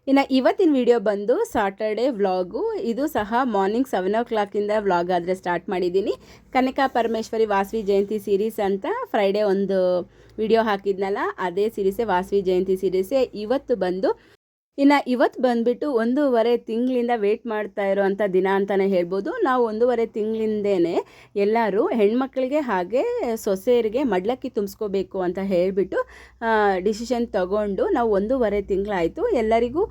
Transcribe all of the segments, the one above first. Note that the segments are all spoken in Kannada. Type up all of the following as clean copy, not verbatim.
ಇನ್ನು ಇವತ್ತಿನ ವಿಡಿಯೋ ಬಂದು ಸಾಟರ್ಡೆ ವ್ಲಾಗು. ಇದು ಸಹ ಮಾರ್ನಿಂಗ್ 7 o'clock ವ್ಲಾಗ್ ಆದರೆ ಸ್ಟಾರ್ಟ್ ಮಾಡಿದ್ದೀನಿ. ಕನಕಾ ಪರಮೇಶ್ವರಿ ವಾಸವಿ ಜಯಂತಿ ಸೀರೀಸ್ ಅಂತ ಫ್ರೈಡೇ ಒಂದು ವಿಡಿಯೋ ಹಾಕಿದ್ನಲ್ಲ, ಅದೇ ಸೀರೀಸೇ ವಾಸವಿ ಜಯಂತಿ ಸೀರೀಸೇ. ಇವತ್ತು ಬಂದುಬಿಟ್ಟು 1.5 ತಿಂಗಳಿಂದ ವೇಟ್ ಮಾಡ್ತಾ ಇರೋವಂಥ ದಿನ ಅಂತಲೇ ಹೇಳ್ಬೋದು. ನಾವು 1.5 ತಿಂಗಳಿಂದೇ ಎಲ್ಲರೂ ಹೆಣ್ಮಕ್ಳಿಗೆ ಹಾಗೆ ಸೊಸೆಯರಿಗೆ ಮಡ್ಲಕ್ಕಿ ತುಂಬಿಸ್ಕೋಬೇಕು ಅಂತ ಹೇಳಿಬಿಟ್ಟು ಡಿಸಿಷನ್ ತಗೊಂಡು ನಾವು 1.5 ತಿಂಗಳಾಯಿತು. ಎಲ್ಲರಿಗೂ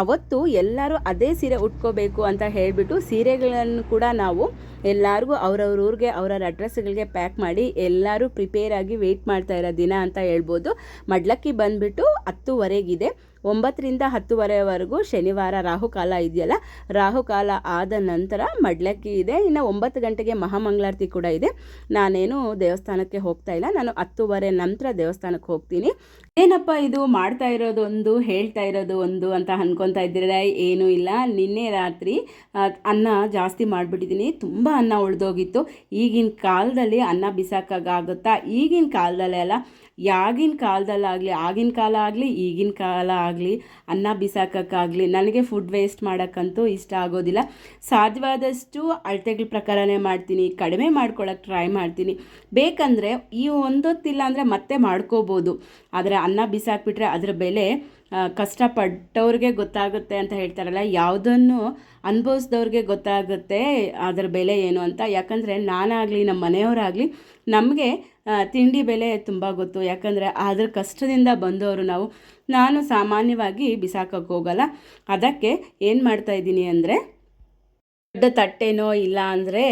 ಅವತ್ತು ಎಲ್ಲರೂ ಅದೇ ಸೀರೆ ಉಟ್ಕೋಬೇಕು ಅಂತ ಹೇಳಿಬಿಟ್ಟು ಸೀರೆಗಳನ್ನು ಕೂಡ ನಾವು ಎಲ್ಲರಿಗೂ ಅವ್ರವ್ರ ಊರಿಗೆ ಅವ್ರವ್ರ ಅಡ್ರೆಸ್ಗಳಿಗೆ ಪ್ಯಾಕ್ ಮಾಡಿ ಎಲ್ಲರೂ ಪ್ರಿಪೇರ್ ಆಗಿ ವೆಯ್ಟ್ ಮಾಡ್ತಾ ಇರೋ ದಿನ ಅಂತ ಹೇಳ್ಬೋದು. ಮಡ್ಲಕ್ಕಿ ಬಂದುಬಿಟ್ಟು 10:30 9ರಿಂದ 10:30ವರೆಗೂ ಶನಿವಾರ ರಾಹುಕಾಲ ಇದೆಯಲ್ಲ, ರಾಹುಕಾಲ ಆದ ನಂತರ ಮಡ್ಲಕ್ಕಿ ಇದೆ. ಇನ್ನು 9 ಗಂಟೆಗೆ ಮಹಾಮಂಗಳಾರತಿ ಕೂಡ ಇದೆ. ನಾನೇನು ದೇವಸ್ಥಾನಕ್ಕೆ ಹೋಗ್ತಾ ಇಲ್ಲ, ನಾನು 10:30 ನಂತರ ದೇವಸ್ಥಾನಕ್ಕೆ ಹೋಗ್ತೀನಿ. ಏನಪ್ಪ ಇದು ಮಾಡ್ತಾ ಇರೋದು ಒಂದು ಹೇಳ್ತಾ ಇರೋದು ಒಂದು ಅಂತ ಅನ್ಕೊತಾ ಇದ್ದೀರಾ? ಏನೂ ಇಲ್ಲ, ನಿನ್ನೆ ರಾತ್ರಿ ಅನ್ನ ಜಾಸ್ತಿ ಮಾಡಿಬಿಟ್ಟಿದ್ದೀನಿ. ತುಂಬ ಅನ್ನ ಉಳಿದೋಗಿತ್ತು. ಈಗಿನ ಕಾಲದಲ್ಲಿ ಅನ್ನ ಬಿಸಾಕಾಗುತ್ತಾ? ಈಗಿನ ಕಾಲದಲ್ಲೇ ಅಲ್ಲ, ಆಗಿನ ಕಾಲದಲ್ಲಾಗಲಿ, ಆಗಿನ ಕಾಲ ಆಗಲಿ ಈಗಿನ ಕಾಲ ಆಗಲಿ ಅನ್ನ ಬಿಸಾಕೋಕ್ಕಾಗಲಿ ನನಗೆ ಫುಡ್ ವೇಸ್ಟ್ ಮಾಡೋಕ್ಕಂತೂ ಇಷ್ಟ ಆಗೋದಿಲ್ಲ. ಸಾಧ್ಯವಾದಷ್ಟು ಅಳತೆಗಳ ಪ್ರಕಾರನೇ ಮಾಡ್ತೀನಿ, ಕಡಿಮೆ ಮಾಡ್ಕೊಳ್ಳೋಕೆ ಟ್ರೈ ಮಾಡ್ತೀನಿ. ಬೇಕಂದರೆ ಈ ಒಂದೊತ್ತಿಲ್ಲ ಅಂದರೆ ಮತ್ತೆ ಮಾಡ್ಕೋಬೋದು. ಆದರೆ ಅನ್ನ ಬಿಸಾಕ್ಬಿಟ್ರೆ ಅದರ ಬೆಲೆ ಕಷ್ಟಪಟ್ಟವ್ರಿಗೆ ಗೊತ್ತಾಗುತ್ತೆ ಅಂತ ಹೇಳ್ತಾರಲ್ಲ, ಯಾವುದನ್ನು ಅನುಭವಿಸಿದವ್ರಿಗೆ ಗೊತ್ತಾಗುತ್ತೆ ಅದರ ಬೆಲೆ ಏನು ಅಂತ. ಯಾಕಂದರೆ ನಾನಾಗಲಿ ನಮ್ಮ ಮನೆಯವರಾಗಲಿ ನಮಗೆ ತಿಂಡಿ ಬೆಲೆ ತುಂಬ ಗೊತ್ತು. ಯಾಕಂದರೆ ಅದ್ರ ಕಷ್ಟದಿಂದ ಬಂದವರು ನಾವು. ನಾನು ಸಾಮಾನ್ಯವಾಗಿ ಬಿಸಾಕೋಕ್ಕೆ ಹೋಗಲ್ಲ. ಅದಕ್ಕೆ ಏನು ಮಾಡ್ತಾಯಿದ್ದೀನಿ ಅಂದರೆ, ದೊಡ್ಡ ತಟ್ಟೆನೋ ಇಲ್ಲ ಅಂದರೆ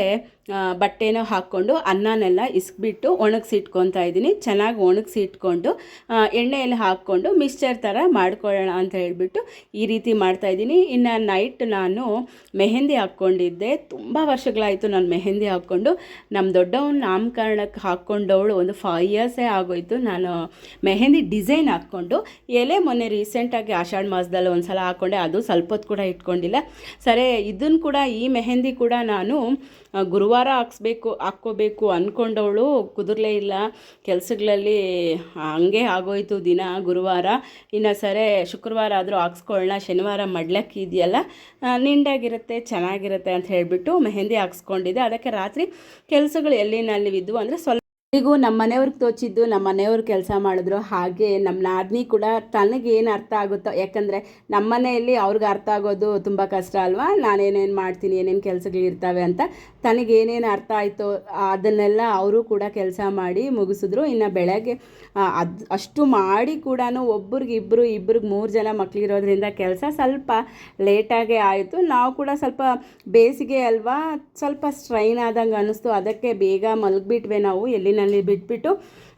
ಬಟ್ಟೆನೋ ಹಾಕ್ಕೊಂಡು ಅನ್ನನೆಲ್ಲ ಇಸ್ಬಿಟ್ಟು ಒಣಗಿಸಿಟ್ಕೊತಾ ಇದ್ದೀನಿ. ಚೆನ್ನಾಗಿ ಒಣಗಿಸಿಟ್ಕೊಂಡು ಎಣ್ಣೆಯಲ್ಲಿ ಹಾಕ್ಕೊಂಡು ಮಿಕ್ಸ್ಚರ್ ಥರ ಮಾಡ್ಕೊಳ್ಳೋಣ ಅಂತ ಹೇಳಿಬಿಟ್ಟು ಈ ರೀತಿ ಮಾಡ್ತಾಯಿದ್ದೀನಿ. ಇನ್ನು ನೈಟ್ ನಾನು ಮೆಹಂದಿ ಹಾಕ್ಕೊಂಡಿದ್ದೆ. ತುಂಬ ವರ್ಷಗಳಾಯಿತು ನಾನು ಮೆಹಂದಿ ಹಾಕ್ಕೊಂಡು. ನಮ್ಮ ದೊಡ್ಡವನ ನಾಮಕರಣಕ್ಕೆ ಹಾಕ್ಕೊಂಡವಳು ಒಂದು 5 years ಆಗೋಯಿತು ನಾನು ಮೆಹಂದಿ ಡಿಸೈನ್ ಹಾಕ್ಕೊಂಡು. ಮೊನ್ನೆ ರೀಸೆಂಟಾಗಿ ಆಷಾಢ ಮಾಸದಲ್ಲಿ ಒಂದು ಸಲ ಹಾಕ್ಕೊಂಡೆ, ಅದು ಸ್ವಲ್ಪ ಹೊತ್ತು ಕೂಡ ಇಟ್ಕೊಂಡಿಲ್ಲ. ಸರಿ, ಇದನ್ನು ಕೂಡ ಈ ಮೆಹಂದಿ ಕೂಡ ನಾನು ಗುರುವಾರ ಹಾಕ್ಕೋಬೇಕು ಅಂದ್ಕೊಂಡವಳು, ಕುದುರಲೇ ಇಲ್ಲ, ಕೆಲಸಗಳಲ್ಲಿ ಹಂಗೆ ಆಗೋಯ್ತು ದಿನ ಗುರುವಾರ. ಇನ್ನು ಸರಿ ಶುಕ್ರವಾರ ಆದರೂ ಹಾಕ್ಸ್ಕೊಳ್ಳೋಣ, ಶನಿವಾರ ಮಡ್ಲಕ್ಕಿ ಇದೆಯಲ್ಲ ನಿಂಡಾಗಿರುತ್ತೆ ಚೆನ್ನಾಗಿರುತ್ತೆ ಅಂತ ಹೇಳಿಬಿಟ್ಟು ಮೆಹಂದಿ ಹಾಕ್ಸ್ಕೊಂಡಿದ್ದೆ. ಅದಕ್ಕೆ ರಾತ್ರಿ ಕೆಲಸಗಳು ಎಲ್ಲಿನಲ್ಲಿ ಇದ್ವು ಅಂದರೆ ಈಗ ನಮ್ಮ ಮನೆಯವ್ರಿಗೆ ತೋಚಿದ್ದು ನಮ್ಮ ಮನೆಯವ್ರು ಕೆಲಸ ಮಾಡಿದ್ರು. ಹಾಗೆ ನಮ್ಮ ನಾದಿನಿ ಕೂಡ ತನಗೇನು ಅರ್ಥ ಆಗುತ್ತೋ, ಯಾಕಂದರೆ ನಮ್ಮ ಮನೆಯಲ್ಲಿ ಅವ್ರಿಗೆ ಅರ್ಥ ಆಗೋದು ತುಂಬ ಕಷ್ಟ ಅಲ್ವಾ, ನಾನೇನೇನು ಮಾಡ್ತೀನಿ, ಏನೇನು ಕೆಲಸಗಳಿರ್ತವೆ ಅಂತ. ತನಗೇನೇನು ಅರ್ಥ ಆಯಿತೋ ಅದನ್ನೆಲ್ಲ ಅವರು ಕೂಡ ಕೆಲಸ ಮಾಡಿ ಮುಗಿಸಿದ್ರು. ಇನ್ನು ಬೆಳಗ್ಗೆ ಅಷ್ಟು ಮಾಡಿ ಕೂಡ ಇಬ್ಬರಿಗೆ 3 ಜನ ಮಕ್ಕಳಿರೋದ್ರಿಂದ ಕೆಲಸ ಸ್ವಲ್ಪ ಲೇಟಾಗೇ ಆಯಿತು. ನಾವು ಕೂಡ ಸ್ವಲ್ಪ ಬೇಸಿಗೆ ಅಲ್ವಾ, ಸ್ವಲ್ಪ ಸ್ಟ್ರೈನ್ ಆದಂಗೆ ಅನ್ನಿಸ್ತು. ಅದಕ್ಕೆ ಬೇಗ ಮಲಗಿಬಿಟ್ವೆ ನಾವು, ಎಲ್ಲಿನಲ್ಲಿ ಬಿಟ್ಬಿಟ್ಟು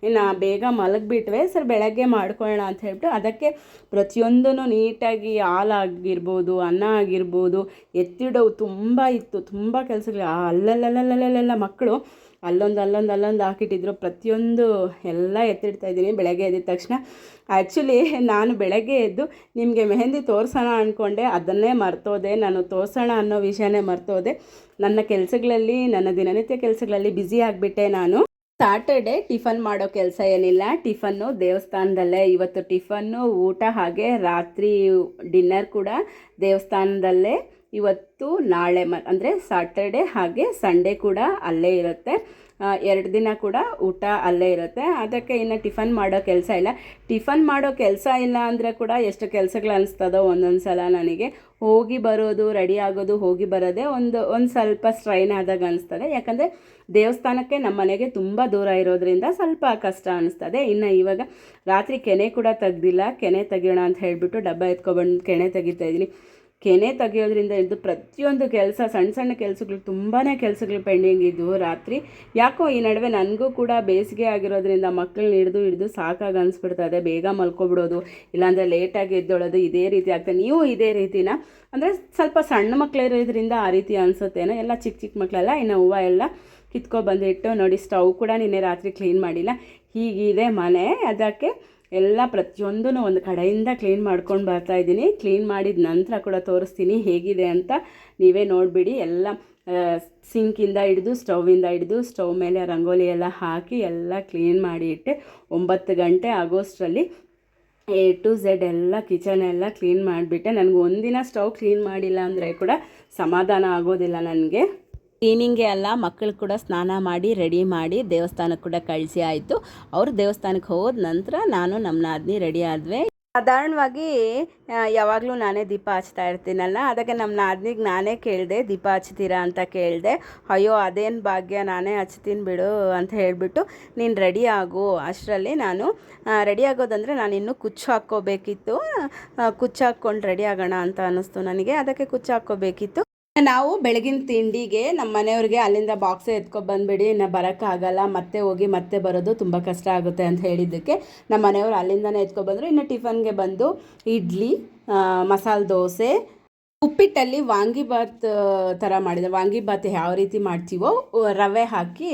ಇನ್ನು ಬೇಗ ಮಲಗಿಬಿಟ್ವೆ. ಸರ್ ಬೆಳಗ್ಗೆ ಮಾಡ್ಕೊಳ್ಳೋಣ ಅಂತ ಹೇಳ್ಬಿಟ್ಟು ಅದಕ್ಕೆ ಪ್ರತಿಯೊಂದೂ ನೀಟಾಗಿ ಹಾಲಾಗಿರ್ಬೋದು, ಅನ್ನ ಆಗಿರ್ಬೋದು, ಎತ್ತಿಡೋವು ತುಂಬ ಇತ್ತು. ತುಂಬ ಕೆಲಸಗಳು ಅಲ್ಲಲ್ಲಲ್ಲಲ್ಲೆಲ್ಲ ಮಕ್ಕಳು ಅಲ್ಲೊಂದು ಹಾಕಿಟ್ಟಿದ್ರು. ಪ್ರತಿಯೊಂದು ಎಲ್ಲ ಎತ್ತಿಡ್ತಾಯಿದ್ದೀನಿ ಬೆಳಗ್ಗೆ ಎದ್ದ ತಕ್ಷಣ. ಆ್ಯಕ್ಚುಲಿ ನಾನು ಬೆಳಗ್ಗೆ ಎದ್ದು ನಿಮಗೆ ಮೆಹಂದಿ ತೋರಿಸೋಣ ಅಂದ್ಕೊಂಡೆ, ಅದನ್ನೇ ಮರ್ತೋದೆ. ನಾನು ತೋರಿಸೋಣ ಅನ್ನೋ ವಿಷಯನೇ ಮರ್ತೋದೆ. ನನ್ನ ಕೆಲಸಗಳಲ್ಲಿ, ನನ್ನ ದಿನನಿತ್ಯ ಕೆಲಸಗಳಲ್ಲಿ ಬ್ಯುಸಿ ಆಗಿಬಿಟ್ಟೆ ನಾನು. ಸಾಟರ್ಡೆ ಟಿಫನ್ ಮಾಡೋ ಕೆಲಸ ಏನಿಲ್ಲ, ಟಿಫನ್ನು ದೇವಸ್ಥಾನದಲ್ಲೇ. ಇವತ್ತು ಟಿಫನ್ನು, ಊಟ, ಹಾಗೆ ರಾತ್ರಿ ಡಿನ್ನರ್ ಕೂಡ ದೇವಸ್ಥಾನದಲ್ಲೇ. ಇವತ್ತು ನಾಳೆ ಅಂದರೆ ಸಾಟರ್ಡೆ ಹಾಗೆ ಸಂಡೇ ಕೂಡ ಅಲ್ಲೇ ಇರುತ್ತೆ. 2 ದಿನ ಕೂಡ ಊಟ ಅಲ್ಲೇ ಇರುತ್ತೆ. ಅದಕ್ಕೆ ಇನ್ನು ಟಿಫನ್ ಮಾಡೋ ಕೆಲಸ ಇಲ್ಲ. ಟಿಫನ್ ಮಾಡೋ ಕೆಲಸ ಇಲ್ಲ ಅಂದರೆ ಕೂಡ ಎಷ್ಟು ಕೆಲಸಗಳು ಅನಿಸ್ತದೋ ಒಂದೊಂದು ಸಲ ನನಗೆ. ಹೋಗಿ ಬರೋದು, ರೆಡಿ ಆಗೋದು, ಹೋಗಿ ಬರೋದೇ ಒಂದು ಸ್ವಲ್ಪ ಸ್ಟ್ರೈನ್ ಆದಾಗ ಅನಿಸ್ತದೆ. ಯಾಕಂದರೆ ದೇವಸ್ಥಾನಕ್ಕೆ ನಮ್ಮ ಮನೆಗೆ ತುಂಬ ದೂರ ಇರೋದ್ರಿಂದ ಸ್ವಲ್ಪ ಕಷ್ಟ ಅನಿಸ್ತದೆ. ಇನ್ನು ಇವಾಗ ರಾತ್ರಿ ಕೆನೆ ಕೂಡ ತೆಗ್ದಿಲ್ಲ. ಕೆನೆ ತೆಗಿಯೋಣ ಅಂತ ಹೇಳಿಬಿಟ್ಟು ಡಬ್ಬ ಎತ್ಕೊಬಂದು ಕೆನೆ ತೆಗಿತಾಯಿದ್ದೀನಿ. ಕೆನೆ ತೆಗಿಯೋದ್ರಿಂದ ಹಿಡಿದು ಪ್ರತಿಯೊಂದು ಕೆಲಸ, ಸಣ್ಣ ಕೆಲಸಗಳು, ತುಂಬಾ ಕೆಲಸಗಳು ಪೆಂಡಿಂಗ್ ಇದ್ವು ರಾತ್ರಿ. ಯಾಕೋ ಈ ನಡುವೆ ನನಗೂ ಕೂಡ ಬೇಸಿಗೆ ಆಗಿರೋದ್ರಿಂದ ಮಕ್ಕಳನ್ನ ಹಿಡಿದು ಸಾಕಾಗಿ ಅನಿಸ್ಬಿಡ್ತದೆ. ಬೇಗ ಮಲ್ಕೊಬಿಡೋದು, ಇಲ್ಲಾಂದರೆ ಲೇಟಾಗಿ ಎದ್ದೊಳೋದು, ಇದೇ ರೀತಿ ಆಗ್ತದೆ. ನೀವು ಇದೇ ರೀತಿನ ಅಂದರೆ ಸ್ವಲ್ಪ ಸಣ್ಣ ಮಕ್ಕಳಿರೋದ್ರಿಂದ ಆ ರೀತಿ ಅನಿಸುತ್ತೇನೋ. ಎಲ್ಲ ಚಿಕ್ಕ ಮಕ್ಕಳೆಲ್ಲ ಇನ್ನು ಹೂವು ಎಲ್ಲ ಕಿತ್ಕೊಬಂದಿಟ್ಟು ನೋಡಿ. ಸ್ಟವ್ ಕೂಡ ನಿನ್ನೆ ರಾತ್ರಿ ಕ್ಲೀನ್ ಮಾಡಿಲ್ಲ. ಹೀಗಿದೆ ಮನೆ. ಅದಕ್ಕೆ ಎಲ್ಲ ಪ್ರತಿಯೊಂದೂ ಒಂದು ಕಡೆಯಿಂದ ಕ್ಲೀನ್ ಮಾಡ್ಕೊಂಡು ಬರ್ತಾಯಿದ್ದೀನಿ. ಕ್ಲೀನ್ ಮಾಡಿದ ನಂತರ ಕೂಡ ತೋರಿಸ್ತೀನಿ ಹೇಗಿದೆ ಅಂತ, ನೀವೇ ನೋಡಿಬಿಡಿ. ಎಲ್ಲ ಸಿಂಕಿಂದ ಹಿಡಿದು ಸ್ಟವ್ವಿಂದ ಹಿಡಿದು ಸ್ಟವ್ ಮೇಲೆ ರಂಗೋಲಿ ಎಲ್ಲ ಹಾಕಿ ಎಲ್ಲ ಕ್ಲೀನ್ ಮಾಡಿ ಇಟ್ಟೆ. 9 ಗಂಟೆ ಆಗೋಷ್ಟರಲ್ಲಿ ಎ ಟು ಝೆಡ್ ಎಲ್ಲ ಕಿಚನ್ ಎಲ್ಲ ಕ್ಲೀನ್ ಮಾಡಿಬಿಟ್ಟೆ. ನನಗೆ ಒಂದಿನ ಸ್ಟವ್ ಕ್ಲೀನ್ ಮಾಡಿಲ್ಲ ಅಂದರೆ ಕೂಡ ಸಮಾಧಾನ ಆಗೋದಿಲ್ಲ ನನಗೆ. ಕ್ಲೀನಿಂಗೆ ಅಲ್ಲ, ಮಕ್ಕಳು ಕೂಡ ಸ್ನಾನ ಮಾಡಿ ರೆಡಿ ಮಾಡಿ ದೇವಸ್ಥಾನಕ್ಕೆ ಕೂಡ ಕಳಿಸಿ ಆಯಿತು. ಅವರು ದೇವಸ್ಥಾನಕ್ಕೆ ಹೋದ ನಂತರ ನಾನು ನಮ್ಮ ನಾದಿನಿ ರೆಡಿ ಆದ್ವಿ. ಸಾಧಾರಣವಾಗಿ ಯಾವಾಗಲೂ ನಾನೇ ದೀಪ ಹಚ್ತಾ ಇರ್ತೀನಲ್ಲ, ಅದಕ್ಕೆ ನಮ್ಮ ನಾದಿನಿಗೆ ನಾನೇ ಕೇಳಿದೆ, ದೀಪ ಹಚ್ತೀರಾ ಅಂತ ಕೇಳಿದೆ. ಅಯ್ಯೋ ಅದೇನು ಭಾಗ್ಯ, ನಾನೇ ಹಚ್ತೀನಿ ಬಿಡು ಅಂತ ಹೇಳಿಬಿಟ್ಟು, ನೀನು ರೆಡಿ ಆಗು. ಅಷ್ಟರಲ್ಲಿ ನಾನು ರೆಡಿ ಆಗೋದಂದರೆ ನಾನು ಇನ್ನೂ ಕುಚ್ಚು ಹಾಕ್ಕೋಬೇಕಿತ್ತು. ಕುಚ್ಚು ಹಾಕ್ಕೊಂಡು ರೆಡಿ ಆಗೋಣ ಅಂತ ಅನ್ನಿಸ್ತು ನನಗೆ, ಅದಕ್ಕೆ ಕುಚ್ಚು ಹಾಕ್ಕೋಬೇಕಿತ್ತು. ನಾವು ಬೆಳಗಿನ ತಿಂಡಿಗೆ ನಮ್ಮ ಮನೆಯವ್ರಿಗೆ ಅಲ್ಲಿಂದ ಬಾಕ್ಸೇ ಎತ್ಕೊಬಂದ್ಬಿಡಿ, ಇನ್ನು ಬರೋಕ್ಕಾಗಲ್ಲ, ಮತ್ತೆ ಹೋಗಿ ಮತ್ತೆ ಬರೋದು ತುಂಬ ಕಷ್ಟ ಆಗುತ್ತೆ ಅಂತ ಹೇಳಿದ್ದಕ್ಕೆ ನಮ್ಮ ಮನೆಯವರು ಅಲ್ಲಿಂದನೇ ಎತ್ಕೊಬಂದರು. ಇನ್ನು ಟಿಫನ್ಗೆ ಬಂದು ಇಡ್ಲಿ, ಮಸಾಲೆ ದೋಸೆ, ಉಪ್ಪಿಟ್ಟಲ್ಲಿ ವಾಂಗಿಬಾತ್ ಥರ ಮಾಡಿದೆ. ವಾಂಗಿಬಾತ್ ಯಾವ ರೀತಿ ಮಾಡ್ತೀವೋ ರವೆ ಹಾಕಿ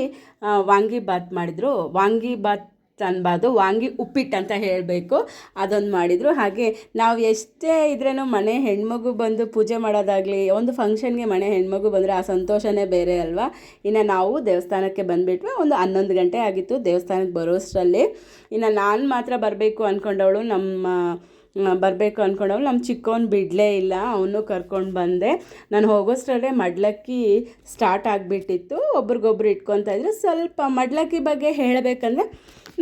ವಾಂಗಿಬಾತ್ ಮಾಡಿದರು. ವಾಂಗಿಬಾತ್ ಅನ್ಬಾರ್ದು, ವಾಂಗಿ ಉಪ್ಪಿಟ್ಟು ಅಂತ ಹೇಳಬೇಕು. ಅದೊಂದು ಮಾಡಿದರು. ಹಾಗೆ ನಾವು ಎಷ್ಟೇ ಇದ್ರೇನೋ ಮನೆ ಹೆಣ್ಮಗು ಬಂದು ಪೂಜೆ ಮಾಡೋದಾಗಲಿ, ಒಂದು ಫಂಕ್ಷನ್ಗೆ ಮನೆ ಹೆಣ್ಮಗು ಬಂದರೆ ಆ ಸಂತೋಷನೇ ಬೇರೆ ಅಲ್ವಾ. ಇನ್ನು ನಾವು ದೇವಸ್ಥಾನಕ್ಕೆ ಬಂದುಬಿಟ್ವಿ. ಒಂದು 11 ಗಂಟೆ ಆಗಿತ್ತು ದೇವಸ್ಥಾನಕ್ಕೆ ಬರೋಷ್ಟರಲ್ಲಿ. ಇನ್ನು ನಾನು ಮಾತ್ರ ಬರಬೇಕು ಅಂದ್ಕೊಂಡವಳು, ನಮ್ಮ ಚಿಕ್ಕವನು ಬಿಡಲೇ ಇಲ್ಲ, ಅವನು ಕರ್ಕೊಂಡು ಬಂದೆ. ನಾನು ಹೋಗೋಷ್ಟರಲ್ಲೇ ಮಡ್ಲಕ್ಕಿ ಸ್ಟಾರ್ಟ್ ಆಗಿಬಿಟ್ಟಿತ್ತು. ಒಬ್ರಿಗೊಬ್ರು ಇಟ್ಕೊತಾ ಇದ್ರು. ಸ್ವಲ್ಪ ಮಡ್ಲಕ್ಕಿ ಬಗ್ಗೆ ಹೇಳಬೇಕಂದ್ರೆ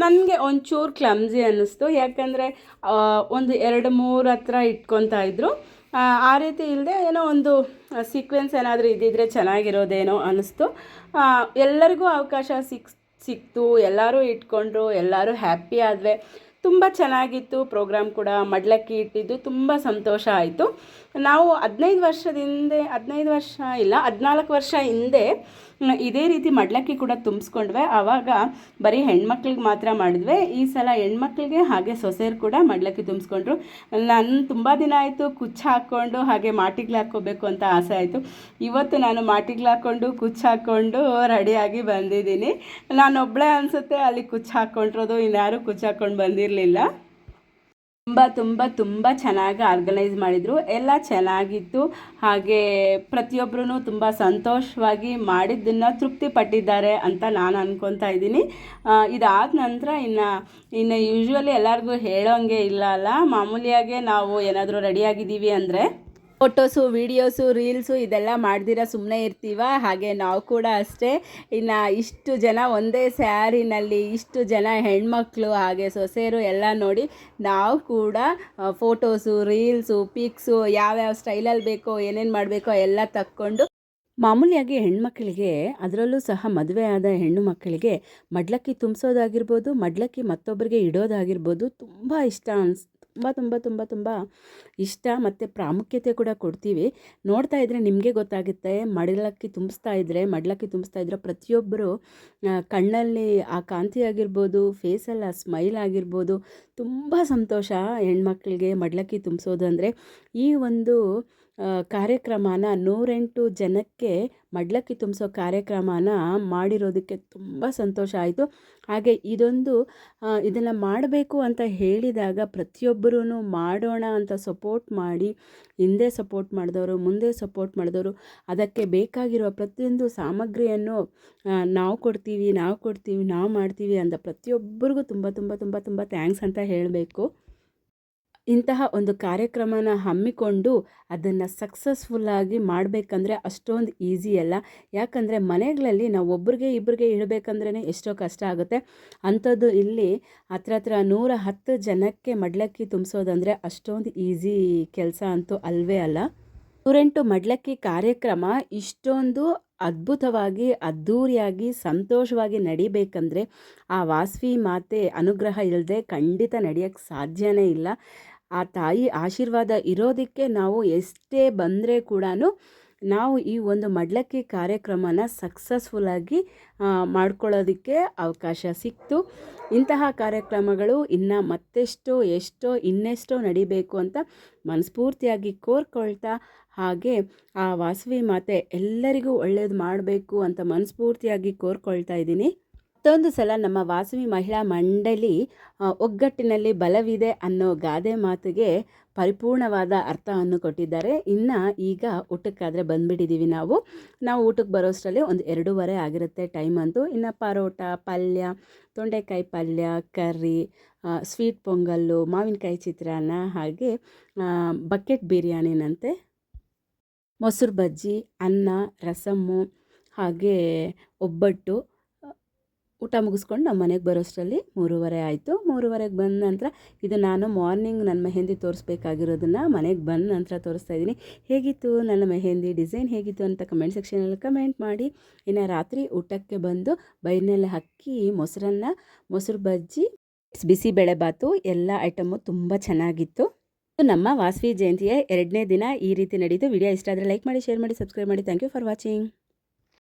ನನಗೆ ಒಂಚೂರು ಕ್ಲಮ್ಸಿ ಅನ್ನಿಸ್ತು. ಯಾಕಂದರೆ ಒಂದು 2-3 ಹತ್ರ ಇಟ್ಕೊತಾ ಇದ್ರು. ಆ ರೀತಿ ಇಲ್ಲದೆ ಏನೋ ಒಂದು ಸೀಕ್ವೆನ್ಸ್ ಏನಾದರೂ ಇದ್ದಿದ್ರೆ ಚೆನ್ನಾಗಿರೋದೇನೋ ಅನ್ನಿಸ್ತು. ಎಲ್ಲರಿಗೂ ಅವಕಾಶ ಸಿಕ್ತು, ಎಲ್ಲರೂ ಇಟ್ಕೊಂಡ್ರು, ಎಲ್ಲರೂ ಹ್ಯಾಪಿ ಆದ್ವಿ. ತುಂಬ ಚೆನ್ನಾಗಿತ್ತು ಪ್ರೋಗ್ರಾಮ್ ಕೂಡ. ಮಡ್ಲಕ್ಕಿ ಇಟ್ಟಿದ್ದು ತುಂಬ ಸಂತೋಷ ಆಯಿತು. ನಾವು 14 ವರ್ಷ ಹಿಂದೆ ಇದೇ ರೀತಿ ಮಡ್ಲಕ್ಕಿ ಕೂಡ ತುಂಬಿಸ್ಕೊಂಡ್ವಿ. ಆವಾಗ ಬರೀ ಹೆಣ್ಮಕ್ಳಿಗೆ ಮಾತ್ರ ಮಾಡಿದ್ವಿ. ಈ ಸಲ ಹೆಣ್ಮಕ್ಳಿಗೆ ಹಾಗೆ ಸೊಸೆಯರು ಕೂಡ ಮಡ್ಲಕ್ಕಿ ತುಂಬಿಸ್ಕೊಂಡ್ರು. ನಾನು ತುಂಬ ದಿನ ಆಯಿತು ಕುಚ್ಚು ಹಾಕ್ಕೊಂಡು ಹಾಗೆ ಮಾಟಿಗ್ಲು ಹಾಕ್ಕೋಬೇಕು ಅಂತ ಆಸೆ ಆಯಿತು. ಇವತ್ತು ನಾನು ಮಾಟಿಗ್ಲು ಹಾಕ್ಕೊಂಡು ಕುಚ್ಚು ಹಾಕ್ಕೊಂಡು ರೆಡಿಯಾಗಿ ಬಂದಿದ್ದೀನಿ. ನಾನೊಬ್ಬಳೇ ಅನಿಸುತ್ತೆ ಅಲ್ಲಿ ಕುಚ್ಚು ಹಾಕ್ಕೊಂಡಿರೋದು, ಇನ್ಯಾರೂ ಕುಚ್ಚು ಹಾಕ್ಕೊಂಡು ಬಂದಿರಲಿಲ್ಲ. ತುಂಬ ಚೆನ್ನಾಗಿ ಆರ್ಗನೈಸ್ ಮಾಡಿದರು. ಎಲ್ಲ ಚೆನ್ನಾಗಿತ್ತು. ಹಾಗೆ ಪ್ರತಿಯೊಬ್ಬರೂ ತುಂಬ ಸಂತೋಷವಾಗಿ ಮಾಡಿದ್ದನ್ನು ತೃಪ್ತಿ ಪಟ್ಟಿದ್ದಾರೆ ಅಂತ ನಾನು ಅಂದ್ಕೊತಾ ಇದ್ದೀನಿ. ಇದಾದ ನಂತರ ಇನ್ನು ಯೂಶ್ವಲಿ ಎಲ್ಲರಿಗೂ ಹೇಳೋಂಗೆ ಇಲ್ಲ ಅಲ್ಲ, ಮಾಮೂಲಿಯಾಗೆ ನಾವು ಏನಾದರೂ ರೆಡಿಯಾಗಿದ್ದೀವಿ ಅಂದರೆ ಫೋಟೋಸು, ವೀಡಿಯೋಸು, ರೀಲ್ಸು ಇದೆಲ್ಲ ಮಾಡ್ದಿರ ಸುಮ್ಮನೆ ಇರ್ತೀವ. ಹಾಗೆ ನಾವು ಕೂಡ ಅಷ್ಟೇ. ಇನ್ನು ಇಷ್ಟು ಜನ ಒಂದೇ ಸ್ಯಾರಿನಲ್ಲಿ, ಇಷ್ಟು ಜನ ಹೆಣ್ಮಕ್ಳು ಹಾಗೆ ಸೊಸೆಯರು ಎಲ್ಲ ನೋಡಿ ನಾವು ಕೂಡ ಫೋಟೋಸು, ರೀಲ್ಸು, ಪಿಕ್ಸು ಯಾವ್ಯಾವ ಸ್ಟೈಲಲ್ಲಿ ಬೇಕೋ, ಏನೇನು ಮಾಡಬೇಕೋ ಎಲ್ಲ ತಕ್ಕೊಂಡು, ಮಾಮೂಲಿಯಾಗಿ ಹೆಣ್ಮಕ್ಳಿಗೆ, ಅದರಲ್ಲೂ ಸಹ ಮದುವೆ ಆದ ಹೆಣ್ಣು ಮಕ್ಕಳಿಗೆ ಮಡ್ಲಕ್ಕಿ ತುಂಬಿಸೋದಾಗಿರ್ಬೋದು, ಮಡ್ಲಕ್ಕಿ ಮತ್ತೊಬ್ಬರಿಗೆ ಇಡೋದಾಗಿರ್ಬೋದು ತುಂಬ ಇಷ್ಟ ತುಂಬ ಇಷ್ಟ ಮತ್ತು ಪ್ರಾಮುಖ್ಯತೆ ಕೂಡ ಕೊಡ್ತೀವಿ. ನೋಡ್ತಾ ಇದ್ದರೆ ನಿಮಗೆ ಗೊತ್ತಾಗುತ್ತೆ. ಮಡ್ಲಕ್ಕಿ ತುಂಬಿಸ್ತಾ ಇದ್ದರೆ ಪ್ರತಿಯೊಬ್ಬರು ಕಣ್ಣಲ್ಲಿ ಆ ಕಾಂತಿ ಆಗಿರ್ಬೋದು, ಫೇಸಲ್ಲಿ ಆ ಸ್ಮೈಲ್ ಆಗಿರ್ಬೋದು, ತುಂಬ ಸಂತೋಷ ಹೆಣ್ಮಕ್ಳಿಗೆ ಮಡ್ಲಕ್ಕಿ ತುಂಬಿಸೋದು ಅಂದರೆ. ಈ ಒಂದು ಕಾರ್ಯಕ್ರಮನ 108 ಜನಕ್ಕೆ ಮಡ್ಲಕ್ಕಿ ತುಂಬಿಸೋ ಕಾರ್ಯಕ್ರಮನ ಮಾಡಿರೋದಕ್ಕೆ ತುಂಬ ಸಂತೋಷ ಆಯಿತು. ಹಾಗೆ ಇದನ್ನು ಮಾಡಬೇಕು ಅಂತ ಹೇಳಿದಾಗ ಪ್ರತಿಯೊಬ್ಬರೂ ಮಾಡೋಣ ಅಂತ ಸಪೋರ್ಟ್ ಮಾಡಿ, ಹಿಂದೆ ಸಪೋರ್ಟ್ ಮಾಡಿದವರು, ಮುಂದೆ ಸಪೋರ್ಟ್ ಮಾಡಿದವರು, ಅದಕ್ಕೆ ಬೇಕಾಗಿರುವ ಪ್ರತಿಯೊಂದು ಸಾಮಗ್ರಿಯನ್ನು ನಾವು ಕೊಡ್ತೀವಿ, ನಾವು ಮಾಡ್ತೀವಿ ಅಂತ ಪ್ರತಿಯೊಬ್ಬರಿಗೂ ತುಂಬ ಥ್ಯಾಂಕ್ಸ್ ಅಂತ ಹೇಳಬೇಕು. ಇಂತಹ ಒಂದು ಕಾರ್ಯಕ್ರಮನ ಹಮ್ಮಿಕೊಂಡು ಅದನ್ನು ಸಕ್ಸಸ್ಫುಲ್ಲಾಗಿ ಮಾಡಬೇಕಂದ್ರೆ ಅಷ್ಟೊಂದು ಈಸಿ ಅಲ್ಲ. ಯಾಕಂದರೆ ಮನೆಗಳಲ್ಲಿ ನಾವು ಒಬ್ರಿಗೆ ಇಬ್ಬರಿಗೆ ಇಡಬೇಕಂದ್ರೇ ಎಷ್ಟೋ ಕಷ್ಟ ಆಗುತ್ತೆ. ಅಂಥದ್ದು ಇಲ್ಲಿ ಹತ್ರ 110 ಜನಕ್ಕೆ ಮಡ್ಲಕ್ಕಿ ತುಂಬಿಸೋದಂದರೆ ಅಷ್ಟೊಂದು ಈಸಿ ಕೆಲಸ ಅಂತೂ ಅಲ್ವೇ ಅಲ್ಲ. 108 ಮಡ್ಲಕ್ಕಿ ಕಾರ್ಯಕ್ರಮ ಇಷ್ಟೊಂದು ಅದ್ಭುತವಾಗಿ, ಅದ್ಧೂರಿಯಾಗಿ, ಸಂತೋಷವಾಗಿ ನಡಿಬೇಕಂದ್ರೆ ಆ ವಾಸವಿ ಮಾತೆ ಅನುಗ್ರಹ ಇಲ್ಲದೆ ಖಂಡಿತ ನಡೆಯೋಕ್ಕೆ ಸಾಧ್ಯನೇ ಇಲ್ಲ. ಆ ತಾಯಿ ಆಶೀರ್ವಾದ ಇರೋದಕ್ಕೆ ನಾವು ಎಷ್ಟೇ ಬಂದರೆ ಕೂಡ ನಾವು ಈ ಒಂದು ಮಡ್ಲಕ್ಕಿ ಕಾರ್ಯಕ್ರಮನ ಸಕ್ಸಸ್ಫುಲ್ಲಾಗಿ ಮಾಡ್ಕೊಳ್ಳೋದಕ್ಕೆ ಅವಕಾಶ ಸಿಕ್ತು. ಇಂತಹ ಕಾರ್ಯಕ್ರಮಗಳು ಇನ್ನು ಇನ್ನೆಷ್ಟೋ ನಡಿಬೇಕು ಅಂತ ಮನಸ್ಫೂರ್ತಿಯಾಗಿ ಕೋರ್ಕೊಳ್ತಾ, ಹಾಗೆ ಆ ವಾಸವಿ ಮಾತೆ ಎಲ್ಲರಿಗೂ ಒಳ್ಳೇದು ಮಾಡಬೇಕು ಅಂತ ಮನಸ್ಫೂರ್ತಿಯಾಗಿ ಕೋರ್ಕೊಳ್ತಾ ಇದ್ದೀನಿ. ಮತ್ತೊಂದು ಸಲ ನಮ್ಮ ವಾಸವಿ ಮಹಿಳಾ ಮಂಡಳಿ ಒಗ್ಗಟ್ಟಿನಲ್ಲಿ ಬಲವಿದೆ ಅನ್ನೋ ಗಾದೆ ಮಾತಿಗೆ ಪರಿಪೂರ್ಣವಾದ ಅರ್ಥವನ್ನು ಕೊಟ್ಟಿದ್ದಾರೆ. ಇನ್ನು ಈಗ ಊಟಕ್ಕಾದರೆ ಬಂದುಬಿಟ್ಟಿದ್ದೀವಿ ನಾವು ಊಟಕ್ಕೆ ಬರೋಷ್ಟರಲ್ಲಿ ಒಂದು 2:30 ಆಗಿರುತ್ತೆ ಟೈಮ್ ಅಂತೂ. ಇನ್ನು ಪರೋಟ, ಪಲ್ಯ, ತೊಂಡೆಕಾಯಿ ಪಲ್ಯ, ಕರ್ರಿ, ಸ್ವೀಟ್ ಪೊಂಗಲ್ಲು, ಮಾವಿನಕಾಯಿ ಚಿತ್ರಾನ್ನ, ಹಾಗೆ ಬಕೆಟ್ ಬಿರಿಯಾನಿನಂತೆ ಮೊಸರು ಬಜ್ಜಿ, ಅನ್ನ, ರಸಮ್ಮು, ಹಾಗೆ ಒಬ್ಬಟ್ಟು. ಊಟ ಮುಗಿಸ್ಕೊಂಡು ನಾವು ಮನೆಗೆ ಬರೋಷ್ಟರಲ್ಲಿ 3:30 ಆಯಿತು. 3:30ಗೆ ಬಂದ ನಂತರ ಇದು ನಾನು ಮಾರ್ನಿಂಗ್ ನನ್ನ ಮೆಹಂದಿ ತೋರಿಸ್ಬೇಕಾಗಿರೋದನ್ನು ಮನೆಗೆ ಬಂದ ನಂತರ ತೋರಿಸ್ತಾ ಇದ್ದೀನಿ. ಹೇಗಿತ್ತು ನನ್ನ ಮೆಹಂದಿ ಡಿಸೈನ್ ಹೇಗಿತ್ತು ಅಂತ ಕಮೆಂಟ್ ಸೆಕ್ಷನಲ್ಲಿ ಕಮೆಂಟ್ ಮಾಡಿ. ಇನ್ನು ರಾತ್ರಿ ಊಟಕ್ಕೆ ಬಂದು ಬೈರ್ನೆಲ್ಲ ಹಾಕಿ ಮೊಸರು ಬಜ್ಜಿ, ಬಿಸಿಬೇಳೆಬಾತು ಎಲ್ಲ ಐಟಮು ತುಂಬ ಚೆನ್ನಾಗಿತ್ತು. ನಮ್ಮ ವಾಸವಿ ಜಯಂತಿಯ 2ನೇ ದಿನ ಈ ರೀತಿ ನಡೀತು. ವಿಡಿಯೋ ಇಷ್ಟ ಆದರೆ ಲೈಕ್ ಮಾಡಿ, ಶೇರ್ ಮಾಡಿ, ಸಬ್ಸ್ಕ್ರೈಬ್ ಮಾಡಿ. Thank you for watching.